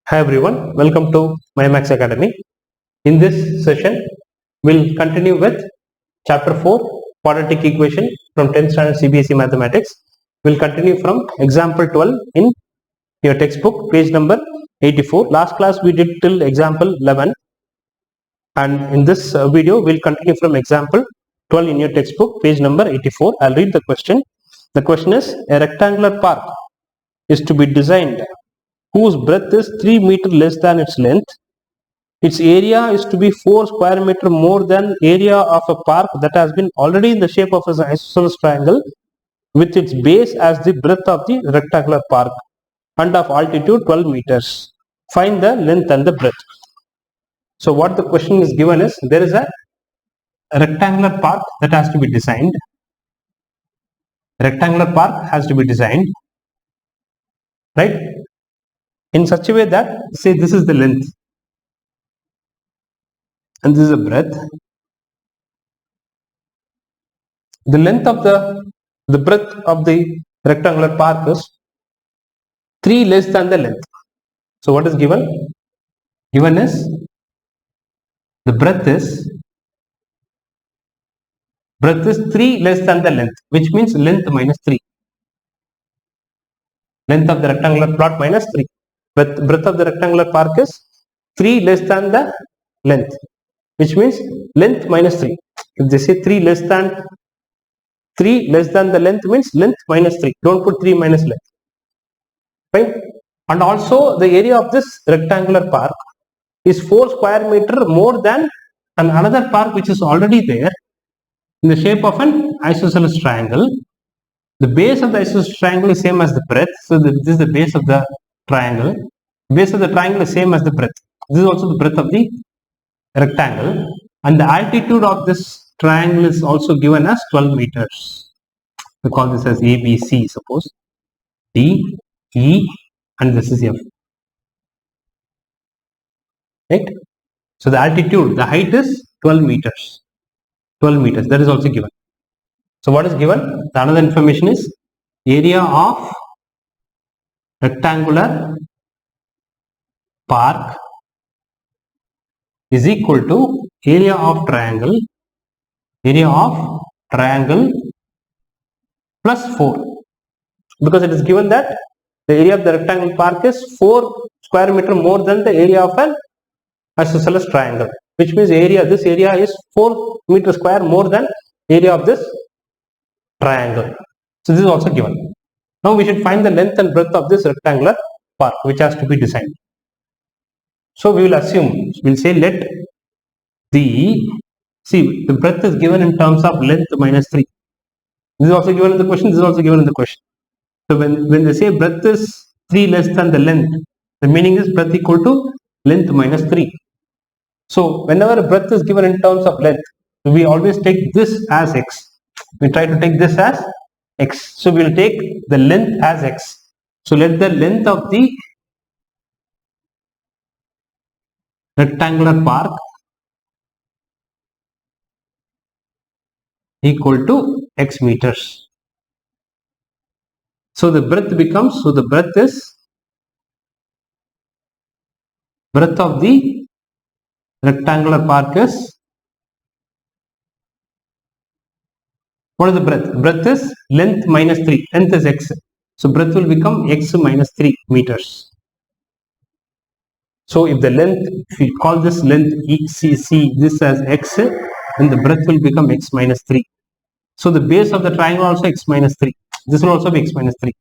Hi everyone, welcome to MyMax Academy. In this session, we'll continue with Chapter 4, Quadratic Equation from 10th Standard CBSE Mathematics. We'll continue from Example 12 in your textbook, page number 84. Last class we did till Example 11, and in this video, we'll continue from Example 12 in your textbook, page number 84. I'll read the question. The question is, a rectangular park is to be designed whose breadth is 3 meter less than its length. Its area is to be 4 square meter more than area of a park that has been already in the shape of an isosceles triangle with its base as the breadth of the rectangular park and of altitude 12 meters. Find the length and the breadth. So what the question is given is, there is a rectangular park that has to be designed. Rectangular park has to be designed, right, in such a way that, say, this is the length and this is the breadth. The length of the breadth of the rectangular park is 3 less than the length. So what is given? Given is the breadth is 3 less than the length, which means length minus 3. Length of the rectangular plot minus 3. But breadth of the rectangular park is 3 less than the length, which means length minus 3. If they say 3 less than the length means length minus 3. Don't put 3 minus length. Right? And also the area of this rectangular park is 4 square meter more than another park which is already there in the shape of an isosceles triangle. The base of the isosceles triangle is same as the breadth. So this is the base of the triangle. The base of the triangle is same as the breadth. This is also the breadth of the rectangle. And the altitude of this triangle is also given as 12 meters. We call this as ABC, suppose. D, E, and this is F. Right? So the altitude, the height is 12 meters. 12 meters, that is also given. So what is given? The another information is area of rectangular park is equal to area of triangle plus 4, because it is given that the area of the rectangular park is 4 square meter more than the area of an isosceles triangle, which means this area is 4 meter square more than area of this triangle. So this is also given. Now we should find the length and breadth of this rectangular park which has to be designed. So we will assume, we'll say let the breadth is given in terms of length minus 3. This is also given in the question, this is also given in the question. So when they say breadth is 3 less than the length, the meaning is breadth equal to length minus 3. So whenever breadth is given in terms of length, we always take this as x. We try to take this as x. So we will take the length as x. So let the length of the rectangular park equal to x meters. So the breadth becomes, so the breadth is breadth of the rectangular park is, what is the breadth? Breadth is length minus 3. Length is x. So breadth will become x minus 3 meters. So if the length, if we call this length ECC, this as x, then the breadth will become x minus 3. So the base of the triangle also x minus 3. This will also be x minus 3.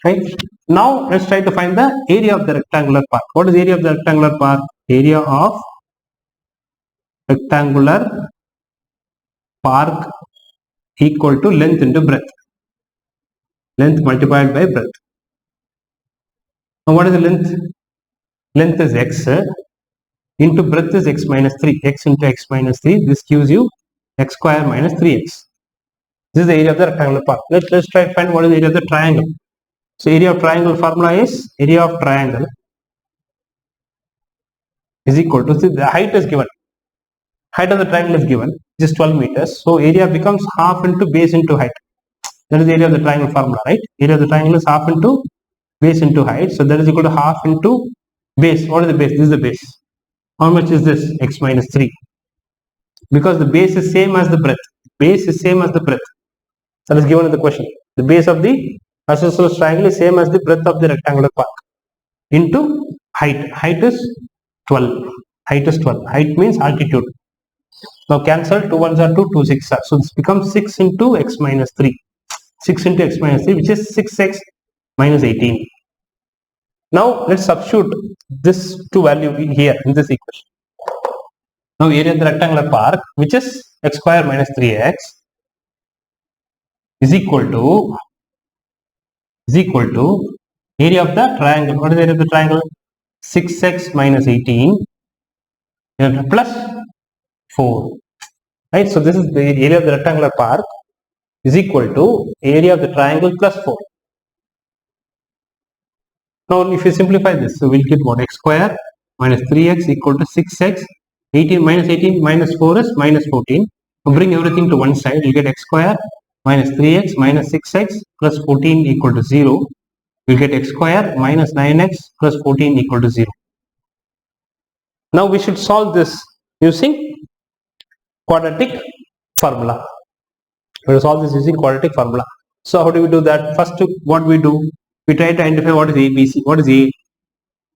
Right? Now let's try to find the area of the rectangular park. What is area of the rectangular park? Area of rectangular park equal to length into breadth. Length multiplied by breadth. Now what is the length? Length is x into breadth is x minus 3. X into x minus 3. This gives you x square minus 3x. This is the area of the rectangular park. Let's try to find what is the area of the triangle. So area of triangle formula is area of triangle is equal to, see, the height is given. Height of the triangle is given, just 12 meters. So area becomes half into base into height. That is the area of the triangle formula, right? Area of the triangle is half into base into height. So that is equal to half into base. What is the base? This is the base. How much is this? X minus 3. Because the base is same as the breadth. Base is same as the breadth. That is given in the question. The base of the isosceles triangle is same as the breadth of the rectangular part. Into height. Height is 12. Height is 12. Height means altitude. Now cancel. 2 ones are 2, 2 6 are. So this becomes 6 into x minus 3. 6 into x minus 3, which is 6x minus 18. Now let's substitute this to value in here in this equation. Now area of the rectangular park, which is x square minus 3x, is equal to area of the triangle. What is the area of the triangle? 6x minus 18 plus 4. Right. So this is the area of the rectangular park is equal to area of the triangle plus 4. Now if you simplify this, so we'll get what? X square minus 3x equal to 6x. 18 minus 4 is minus 14. So bring everything to one side. You get x square minus 3x minus 6x plus 14 equal to 0. You get x square minus 9x plus 14 equal to 0. Now we should solve this using quadratic formula. We will solve this using quadratic formula. So how do we do that? First, what we do? We try to identify what is A, B, C. What is A?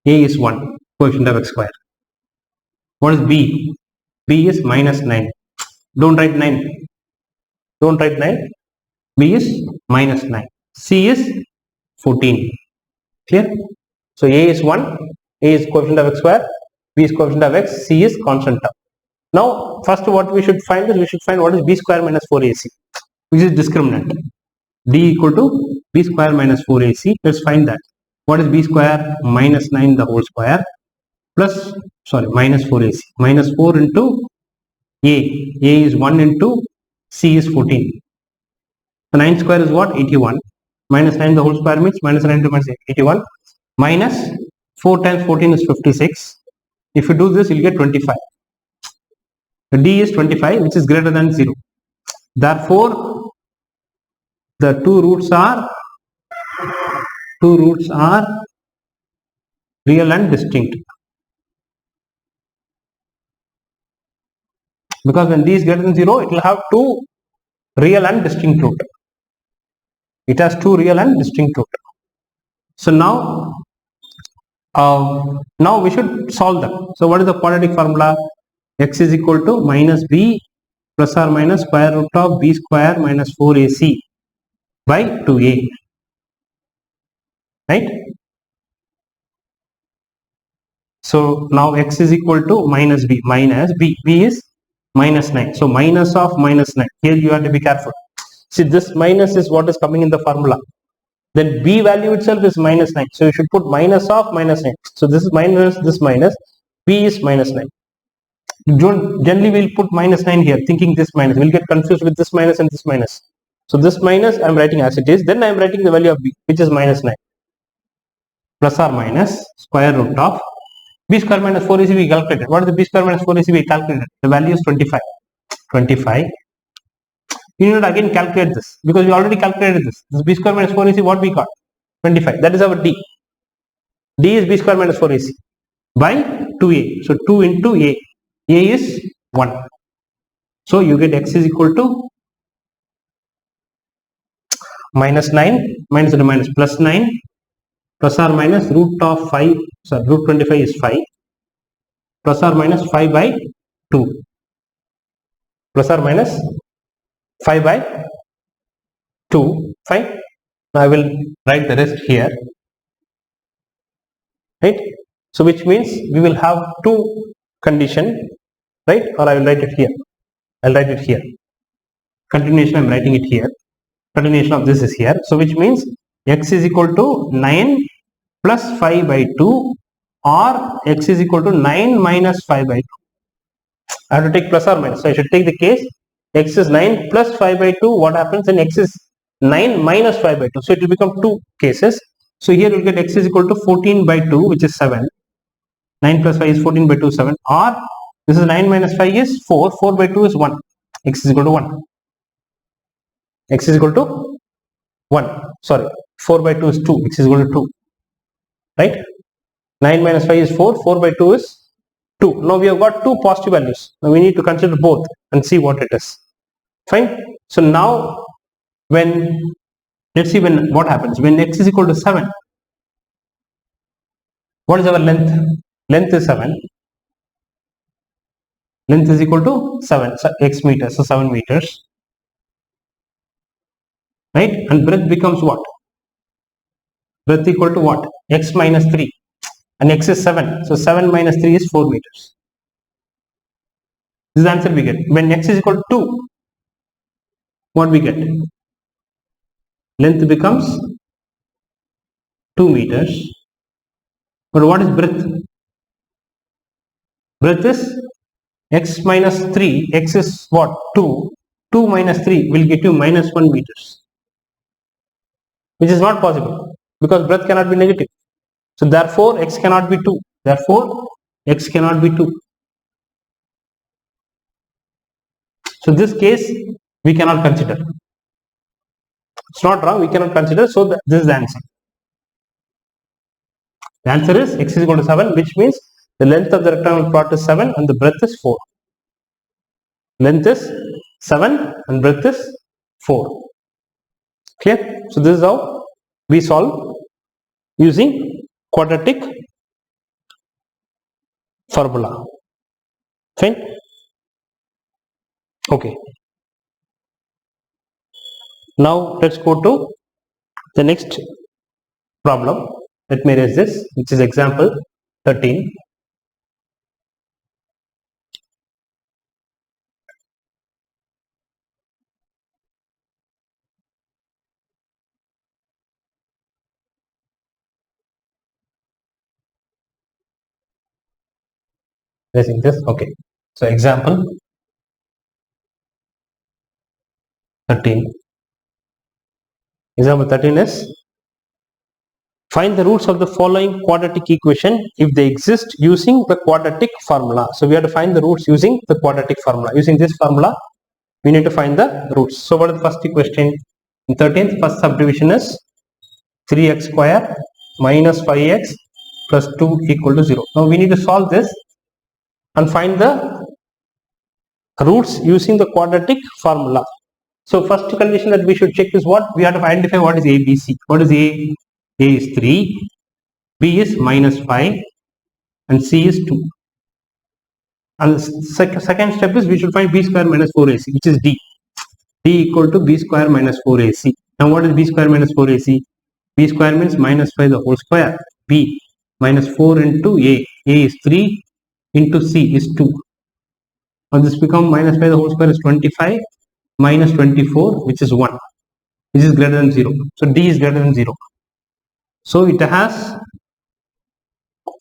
A is 1, coefficient of x square. What is B? B is minus 9. Don't write 9. Don't write 9. B is minus 9. C is 14. Clear? So A is 1. A is coefficient of x square. B is coefficient of x. C is constant term. Now, first what we should find is we should find what is B square minus 4AC, which is discriminant. D equal to B square minus 4AC. Let's find that. What is B square? Minus 9 the whole square plus, minus 4AC. Minus 4 into A. A is 1 into C is 14. The 9 square is what? 81. Minus 9 the whole square means minus 9 into minus 81. Minus 4 times 14 is 56. If you do this, you'll get 25. The D is 25, which is greater than 0. Therefore, the two roots are real and distinct. Because when D is greater than 0, it will have two real and distinct root. It has two real and distinct root. So now we should solve them. So what is the quadratic formula? X is equal to minus B plus or minus square root of B square minus 4AC by 2A. Right? So now X is equal to minus B. B is minus 9. So minus of minus 9. Here you have to be careful. See, this minus is what is coming in the formula. Then B value itself is minus 9. So you should put minus of minus 9. So this is minus, this minus. B is minus 9. Generally we'll put minus 9 here, thinking this minus. We'll get confused with this minus and this minus. So this minus I am writing as it is. Then I am writing the value of B, which is minus 9. Plus or minus square root of B square minus 4AC we calculated. What is the B square minus 4AC we calculated? The value is 25. 25. You need to again calculate this because we already calculated this. This B square minus 4AC, what we got? 25. That is our D. D is B square minus 4AC by 2A. So 2 into A. A is 1. So you get X is equal to minus 9 minus into minus plus 9 plus or minus root of 5. So root 25 is 5 plus or minus 5 by 2 plus or minus 5 by 2. Fine. Now I will write the rest here. Right. So which means we will have two condition, right? Or I will write it here. I'll write it here. Continuation, I'm writing it here. Continuation of this is here. So which means X is equal to 9 plus 5 by 2 or X is equal to 9 minus 5 by 2. I have to take plus or minus. So I should take the case X is 9 plus 5 by 2. What happens? Then X is 9 minus 5 by 2. So it will become two cases. So here you will get X is equal to 14 by 2, which is 7. 9 plus 5 is 14 by 2, 7. Or this is 9 minus 5 is 4. 4 by 2 is 1. X is equal to 1. X is equal to 1. Sorry. 4 by 2 is 2. X is equal to 2. right? 9 minus 5 is 4, 4 by 2 is 2. Now we have got two positive values. Now we need to consider both and see what it is. Fine. So now when, let's see when what happens when x is equal to 7. What is our length? Length is 7. Length is equal to 7, so x meters, so 7 meters, right? And breadth becomes what? Breadth equal to what? X minus 3, and x is 7, so 7 minus 3 is 4 meters. This is the answer we get. When x is equal to 2, what we get? Length becomes 2 meters. But what is breadth? Breadth is x minus 3, x is what? 2. 2 minus 3 will get you minus 1 meters, which is not possible because breadth cannot be negative. So therefore x cannot be 2. Therefore x cannot be 2. So this case we cannot consider. It's not wrong, we cannot consider. So this is the answer. The answer is x is equal to 7, which means the length of the rectangle plot is 7 and the breadth is 4. Length is 7 and breadth is 4. Clear? So this is how we solve using quadratic formula. Fine? Okay. Now let's go to the next problem. Let me erase this, which is example 13. Erasing this. Okay. So example 13. Example 13 is find the roots of the following quadratic equation if they exist using the quadratic formula. So we have to find the roots using the quadratic formula. Using this formula, we need to find the roots. So what is the first equation? In 13th, first subdivision is 3x square minus 5x plus 2 equal to 0. Now we need to solve this and find the roots using the quadratic formula. So first condition that we should check is what? We have to identify what is A, B, C. What is A? A is 3, B is minus 5 and C is 2. And the second step is we should find B square minus 4AC, which is D. D equal to B square minus 4AC. Now what is B square minus 4AC? B square means minus 5 the whole square. B minus 4 into A. A is 3 into C is 2. Now this becomes minus 5 the whole square is 25 minus 24, which is 1, which is greater than 0. So D is greater than 0. So it has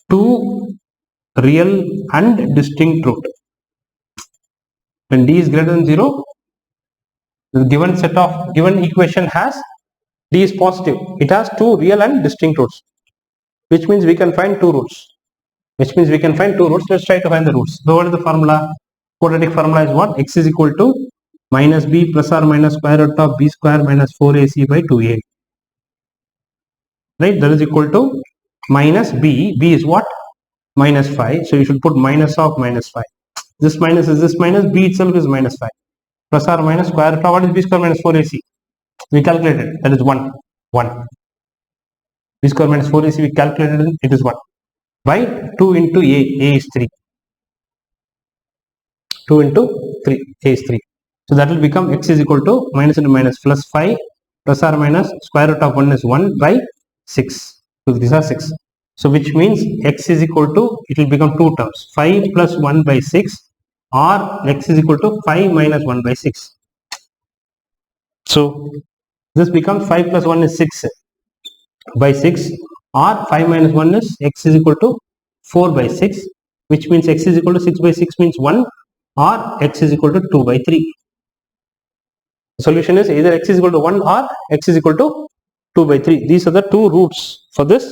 two real and distinct roots. When D is greater than 0, the given set of given equation has D is positive. It has two real and distinct roots, which means we can find two roots. Let's try to find the roots. So what is the formula? Quadratic formula is what? X is equal to minus B plus or minus square root of B square minus 4AC by 2A. Right? That is equal to minus B. B is what? Minus 5. So you should put minus of minus 5. This minus is this minus. B itself is minus 5. Plus or minus square root of what is B square minus 4AC? We calculated. That is 1. 1. B square minus 4AC we calculated. It is 1. By 2 into A. A is 3. 2 into 3. A is 3. So that will become x is equal to minus into minus plus 5 plus or minus square root of 1 is 1 by 6. So these are 6. So which means x is equal to, it will become two terms, 5 plus 1 by 6 or x is equal to 5 minus 1 by 6. So this becomes 5 plus 1 is 6 by 6 or 5 minus 1 is x is equal to 4 by 6, which means x is equal to 6 by 6 means 1 or x is equal to 2 by 3. The solution is either x is equal to 1 or x is equal to 2 by 3. These are the two roots for this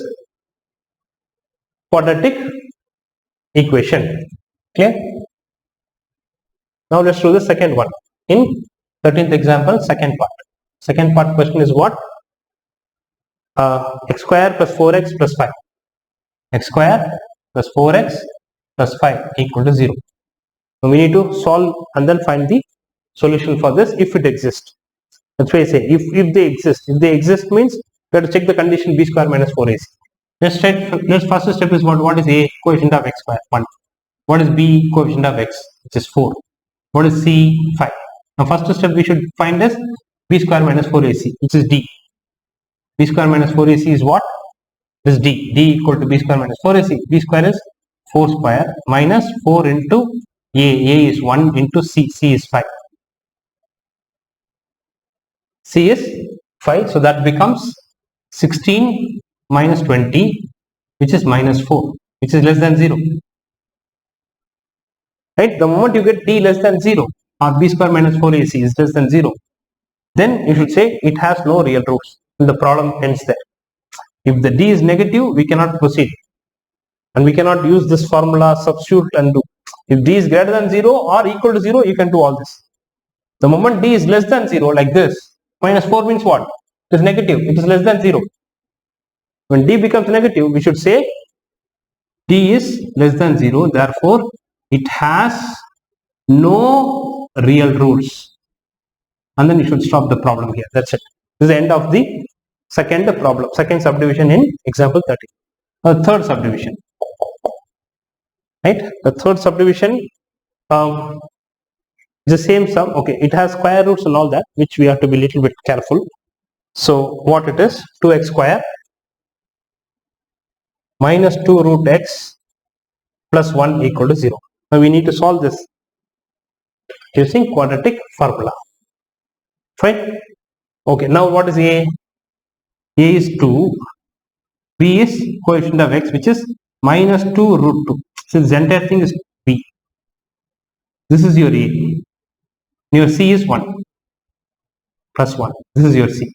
quadratic equation. Clear? Now let's do the second one. In 13th example, second part. Second part question is what? X square plus 4x plus 5. x square plus 4x plus 5 equal to 0. So we need to solve and then find the solution for this if it exists. That's why I say if they exist. If they exist means we have to check the condition b square minus 4ac. Let's first step is what is a coefficient of x square? 1. What is b coefficient of x? Which is 4. What is c? 5. Now first step we should find is b square minus 4ac, which is d. B square minus 4ac is what? This d. D equal to b square minus 4ac. B square is 4 square minus 4 into a. A is 1 into c. C is 5. C is 5. So that becomes 16 minus 20, which is minus 4, which is less than 0. Right? The moment you get d less than 0 or b square minus 4ac is less than 0, then you should say it has no real roots. And the problem ends there. If the d is negative, we cannot proceed. And we cannot use this formula, substitute and do. If d is greater than 0 or equal to 0, you can do all this. The moment d is less than 0, like this, minus 4 means what? It is negative. It is less than 0. When d becomes negative, we should say d is less than 0. Therefore, it has no real roots. And then you should stop the problem here. That's it. This is the end of the second problem, second subdivision in example 30. The third subdivision. Right? The third subdivision is the same sum. Okay, it has square roots and all that, which we have to be a little bit careful. So what it is? 2x square minus 2 root x plus 1 equal to 0. Now we need to solve this using quadratic formula. Fine. Okay, now what is a? A is 2, b is coefficient of x, which is minus 2 root 2. So this entire thing is b. This is your a. Your c is 1 plus 1. This is your c.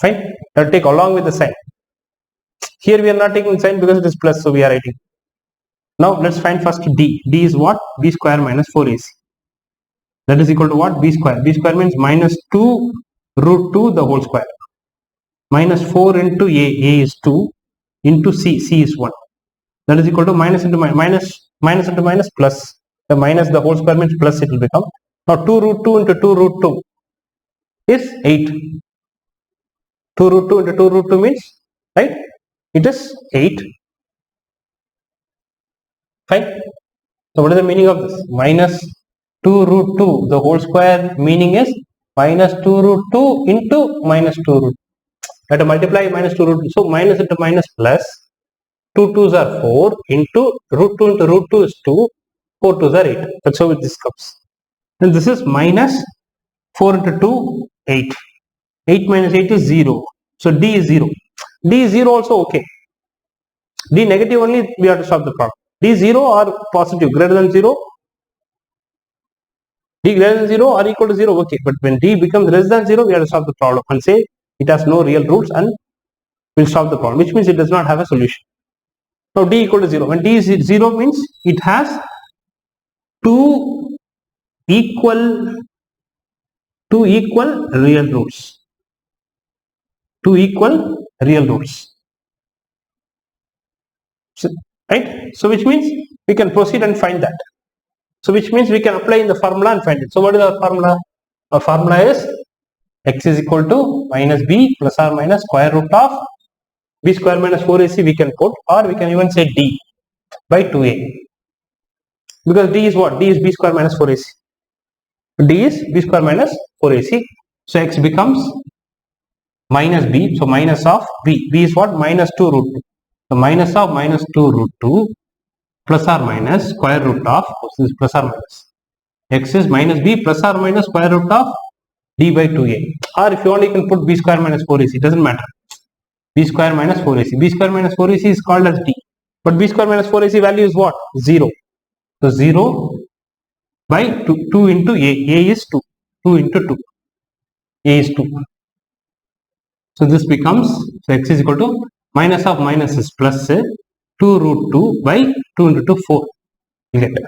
Fine. That will take along with the sign. Here we are not taking sign because it is plus, so we are writing. Now let's find first d. D is what? B square minus 4ac. That is equal to what? B square. B square means minus 2 root 2 the whole square. Minus 4 into a. A is 2 into c. C is 1. That is equal to minus into minus. Minus into minus plus. The minus the whole square means plus it will become. Now 2 root 2 into 2 root 2 is 8. 2 root 2 into 2 root 2 means, right? It is 8. Fine. So what is the meaning of this? Minus 2 root 2 the whole square meaning is minus 2 root 2 into minus 2 root. I have to multiply minus 2 root 2. So minus into minus plus. 2 2s are 4 into root 2 into root 2 is 2. 4 2s are 8. That's how this comes. And this is minus 4 into 2, 8. 8 minus 8 is 0. So d is 0. D is 0 also okay. D negative only we have to solve the problem. D is 0 or positive greater than 0. D greater than 0 or equal to 0 okay. But when d becomes less than 0 we have to solve the problem and say it has no real roots and we'll solve the problem, which means it does not have a solution. Now d equal to 0. When d is 0 means it has two equal real roots. Two equal real roots. So, right? So which means we can proceed and find that. So which means we can apply in the formula and find it. So what is our formula? Our formula is x is equal to minus b plus or minus square root of b square minus 4ac we can put, or we can even say d by 2a. Because d is what? D is b square minus 4ac. D is b square minus 4ac. So x becomes minus b. So minus of b. B is what? Minus 2 root 2. So minus of minus 2 root 2 plus or minus square root of, this is plus or minus. X is minus b plus or minus square root of d by 2a. Or if you want, you can put b square minus 4ac. It doesn't matter. B square minus 4ac. B square minus 4ac is called as d. But b square minus 4ac value is what? 0. So 0 by 2 into a. A is 2. 2 into 2. A is 2. So this becomes, so x is equal to minus of minus is plus 2 root 2 by 2 into 2, 4. You get it.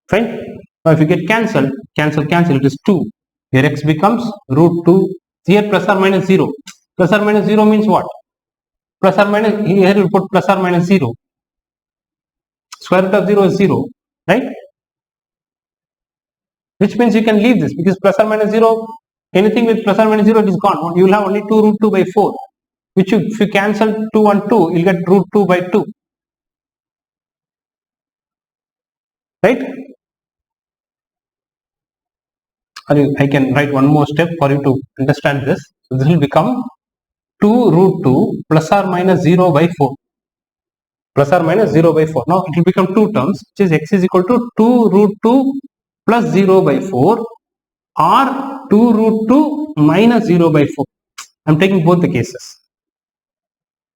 Fine. Now if you get cancel, it is 2. Here x becomes root 2. Here plus or minus 0. Plus or minus 0 means what? plus or minus, here we'll put plus or minus 0. Square root of 0 is 0, right? Which means you can leave this because plus or minus 0, anything with plus or minus 0 it is gone. You will have only 2 root 2 by 4, which if you cancel 2 and 2, you'll get root 2 by 2, right? I can write one more step for you to understand this. So this will become 2 root 2 plus or minus 0 by 4. Plus or minus 0 by 4. Now it will become two terms, which is x is equal to 2 root 2 plus 0 by 4 or 2 root 2 minus 0 by 4. I am taking both the cases,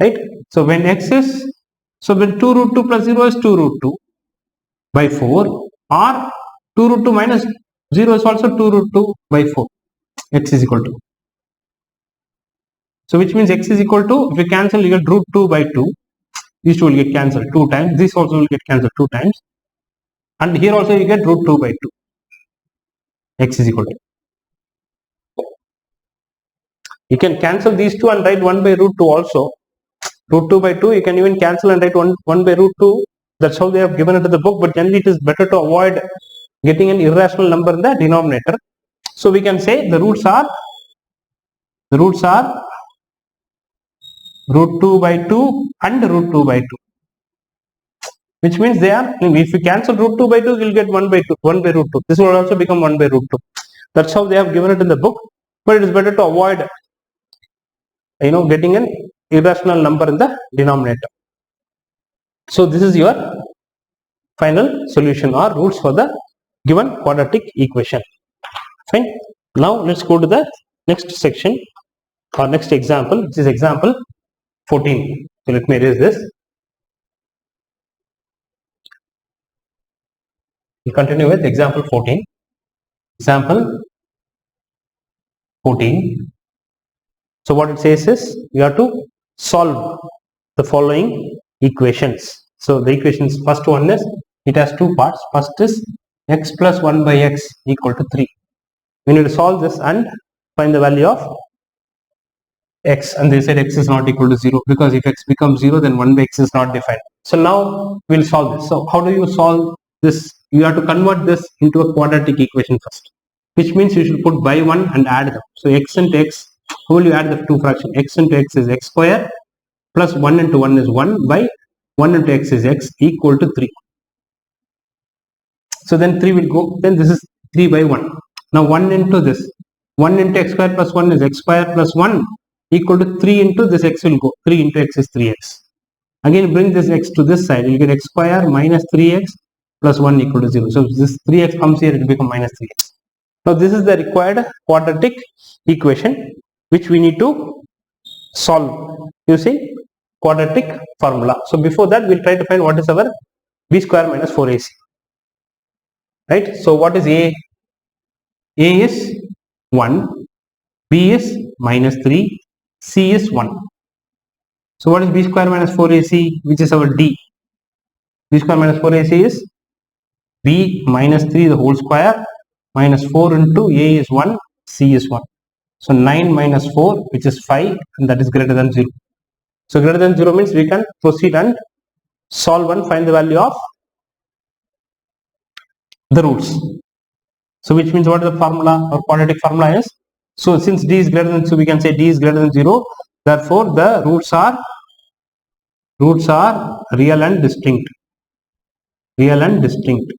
right? So when x is, so when 2 root 2 plus 0 is 2 root 2 by 4 or 2 root 2 minus 0 is also 2 root 2 by 4. X is equal to. So which means x is equal to, if you cancel, you get root 2 by 2. These two will get cancelled 2 times. This also will get cancelled 2 times. And here also you get root 2 by 2. X is equal to. You can cancel these two and write 1 by root 2 also. Root 2 by 2 you can even cancel and write 1 by root 2. That's how they have given it to the book. But generally it is better to avoid getting an irrational number in the denominator. So we can say the roots are root 2 by 2 and root 2 by 2, which means they are, if you cancel root 2 by 2 you will get 1 by root 2. This will also become 1 by root 2. That's how they have given it in the book, but it is better to avoid getting an irrational number in the denominator. So this is your final solution or roots for the given quadratic equation. Fine. Now let's go to the next section or next example, which is example 14. So let me erase this. We continue with example 14. Example 14. So what it says is you have to solve the following equations. So the equations, first one is, it has two parts. First is x plus 1 by x equal to 3. We need to solve this and find the value of x, and they said x is not equal to 0 because if x becomes 0 then 1 by x is not defined. So now we'll solve this. So how do you solve this? You have to convert this into a quadratic equation first, which means you should put by 1 and add them. So x into x, how will you add the two fractions? X into x is x square plus 1 into 1 is 1 by 1 into x is x equal to 3. So then 3 will go, then this is 3 by 1. Now 1 into this, 1 into x square plus 1 is x square plus 1 equal to 3 into this x will go, 3 into x is 3x. Again bring this x to this side, you get x square minus 3x plus 1 equal to 0. So this 3x comes here, it will become minus 3x. Now this is the required quadratic equation which we need to solve using quadratic formula. So before that we'll try to find what is our b square minus 4ac. Right? So what is a? A is 1, b is minus 3, c is 1. So what is b square minus 4ac, which is our d? B square minus 4ac is b minus 3 the whole square minus 4 into a is 1, c is 1. So 9 minus 4, which is 5, and that is greater than 0. So greater than 0 means we can proceed and solve and find the value of the roots. So which means what is the formula or quadratic formula is? So since d is greater than, so we can say d is greater than 0. Therefore the roots are real and distinct. Real and distinct.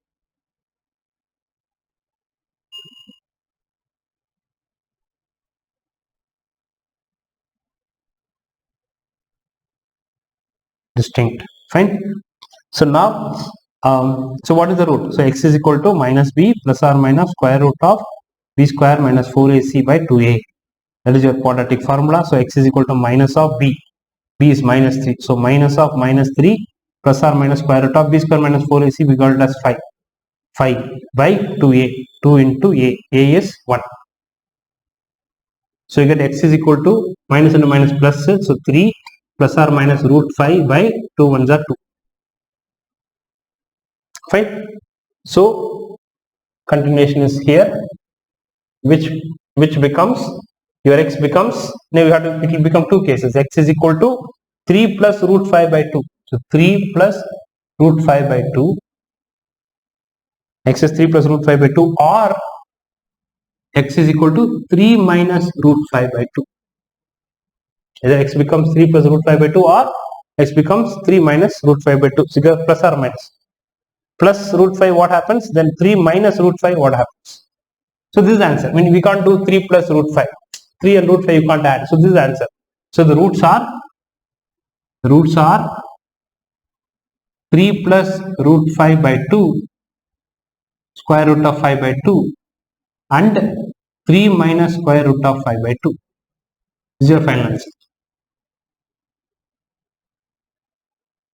Distinct. Fine. So now so what is the root? So x is equal to minus b plus or minus square root of b square minus 4ac by 2a. That is your quadratic formula. So x is equal to minus of b. B is minus 3. So minus of minus 3 plus or minus square root of b square minus 4ac, we got it as 5. 5 by 2a. 2 into a. A is 1. So you get x is equal to minus into minus plus. So 3 plus or minus root 5 by 2 ones are 2. Fine. So continuation is here, which becomes your x becomes, now you have to, it will become two cases. X is equal to 3 plus root 5 by 2. So 3 plus root 5 by 2. X is 3 plus root 5 by 2, or x is equal to 3 minus root 5 by 2. Either x becomes 3 plus root 5 by 2, or x becomes 3 minus root 5 by 2. So either plus or minus. Plus root 5, what happens? Then 3 minus root 5, what happens? So this is the answer. I mean, we can't do 3 plus root 5. 3 and root 5 you can't add. So this is the answer. So the roots are 3 plus root 5 by 2, square root of 5 by 2, and 3 minus square root of 5 by 2. This is your final answer.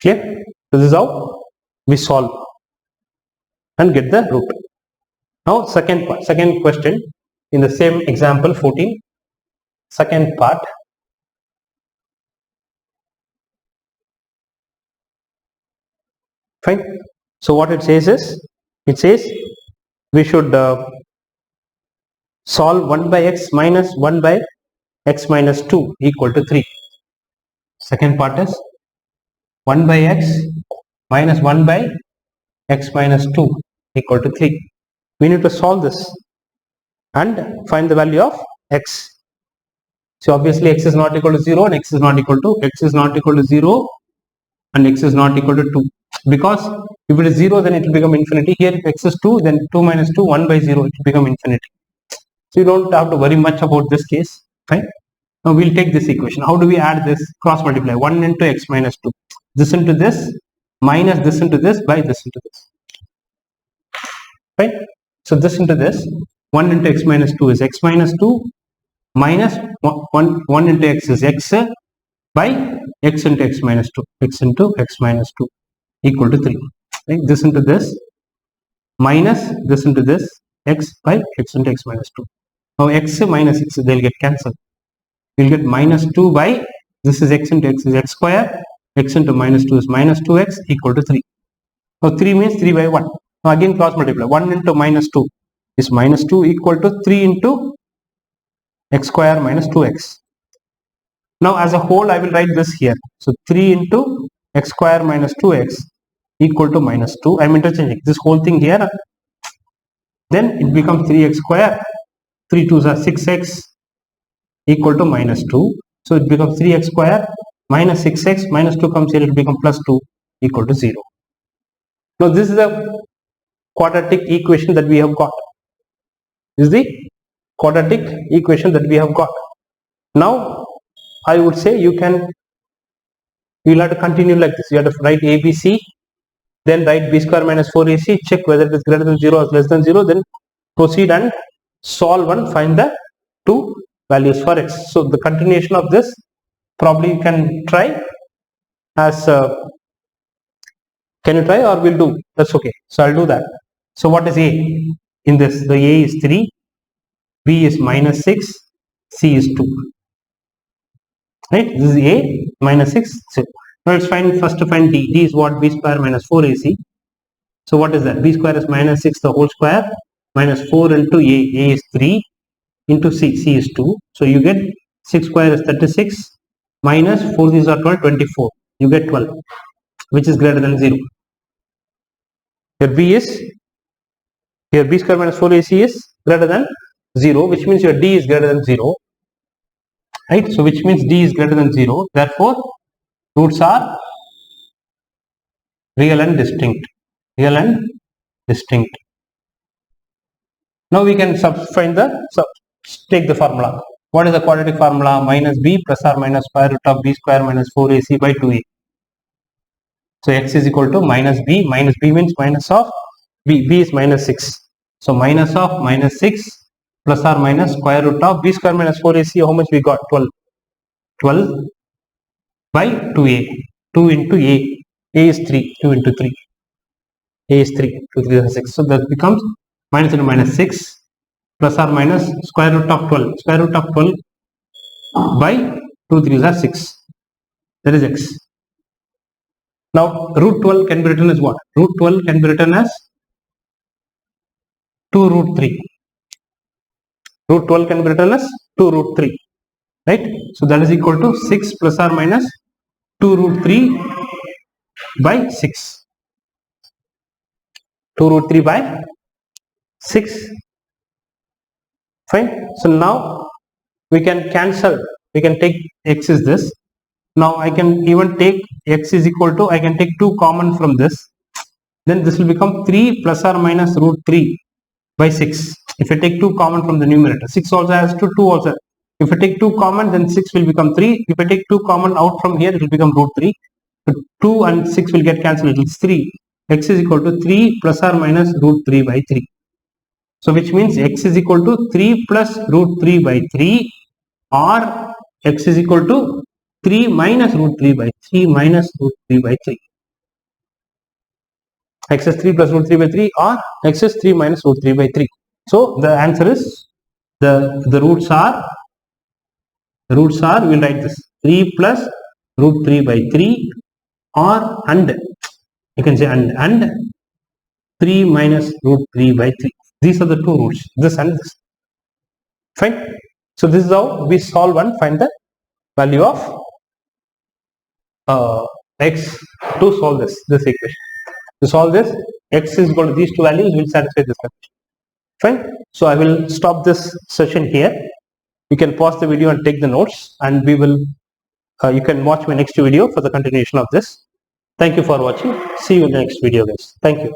Clear? So this is how we solve and get the root. Now second question in the same example 14, second part. Fine. So what it says is, it says we should solve 1 by x minus 1 by x minus 2 equal to 3. Second part is 1 by x minus 1 by x minus 2 equal to 3. We need to solve this and find the value of x. So obviously x is not equal to 0 and x is not equal to 0 and x is not equal to 2. Because if it is 0, then it will become infinity. Here if x is 2, then 2 minus 2, 1 by 0, it will become infinity. So you don't have to worry much about this case. Fine. Now we'll take this equation. How do we add this? Cross multiply. 1 into x minus 2. This into this, minus this into this, by this into this. Right? So this into this, 1 into x minus 2 is x minus 2, minus 1 into x is x, by x into x minus 2. X into x minus 2 equal to 3. Right? This into this, minus this into this, x by x into x minus 2. Now x minus x, they'll get cancelled. You'll get minus 2 by, this is x into x is x square, x into minus 2 is minus 2x equal to 3. Now 3 means 3 by 1. Now again cross multiply. 1 into minus 2 is minus 2 equal to 3 into x square minus 2x. Now as a whole I will write this here. So 3 into x square minus 2x equal to minus 2. I am interchanging this whole thing here. Then it becomes 3x square. 3 2s are 6x equal to minus 2. So it becomes 3x square minus 6x minus 2 comes here, it becomes plus 2 equal to 0. Now this is the quadratic equation that we have got. This is the quadratic equation that we have got. Now I would say you will have to continue like this. You have to write ABC, then write b square minus 4ac, check whether it is greater than 0 or less than 0, then proceed and solve and find the two values for x. So the continuation of this probably you can try as can you try, or will do? That's okay. So I'll do that. So what is a in this? The a is 3, b is minus 6, c is 2. Right? This is a minus 6. So now let's find first to find d. D is what? B square minus 4ac. So what is that? B square is minus 6 the whole square minus 4 into a. A is 3 into c. C is 2. So you get 6 square is 36 minus 4 these are 12, 24. You get 12, which is greater than 0. Here b square minus 4ac is greater than 0, which means your d is greater than 0. Right? So which means d is greater than 0. Therefore, roots are real and distinct. Real and distinct. Now we can take the formula. What is the quadratic formula? Minus b plus or minus square root of b square minus 4ac by 2a. So x is equal to minus b means minus of b. B is minus 6. So minus of minus 6 plus or minus square root of b square minus 4ac. How much we got? 12. 12 by 2a. 2 into a. A is 3. 2 into 3. A is 3. 2 3 is 6. So that becomes minus into minus 6 plus or minus square root of 12. Square root of 12 by 2 3 is 6. That is x. Now root 12 can be written as what? Root 12 can be written as 2 root 3. Root 12 can be written as 2 root 3. Right? So that is equal to 6 plus or minus 2 root 3 by 6. 2 root 3 by 6. Fine. So now we can cancel. We can take x is this. Now I can even take x is equal to, I can take 2 common from this. Then this will become 3 plus or minus root 3 by 6. If I take 2 common from the numerator, 6 also has 2, 2 also. If I take 2 common, then 6 will become 3. If I take 2 common out from here, it will become root 3. So 2 and 6 will get cancelled. It is 3. X is equal to 3 plus or minus root 3 by 3. So which means x is equal to 3 plus root 3 by 3, or x is equal to 3 minus root 3 by 3 minus root 3 by 3. X is 3 plus root 3 by 3, or x is 3 minus root 3 by 3. So the answer is the roots are we will write this 3 plus root 3 by 3, or and you can say and 3 minus root 3 by 3. These are the two roots, this and this. Fine. So this is how we solve and find the value of x to solve this equation. To solve this, x is equal to these two values will satisfy this condition. Fine. So I will stop this session here. You can pause the video and take the notes, and we will you can watch my next video for the continuation of this. Thank you for watching. See you in the next video, guys. Thank you.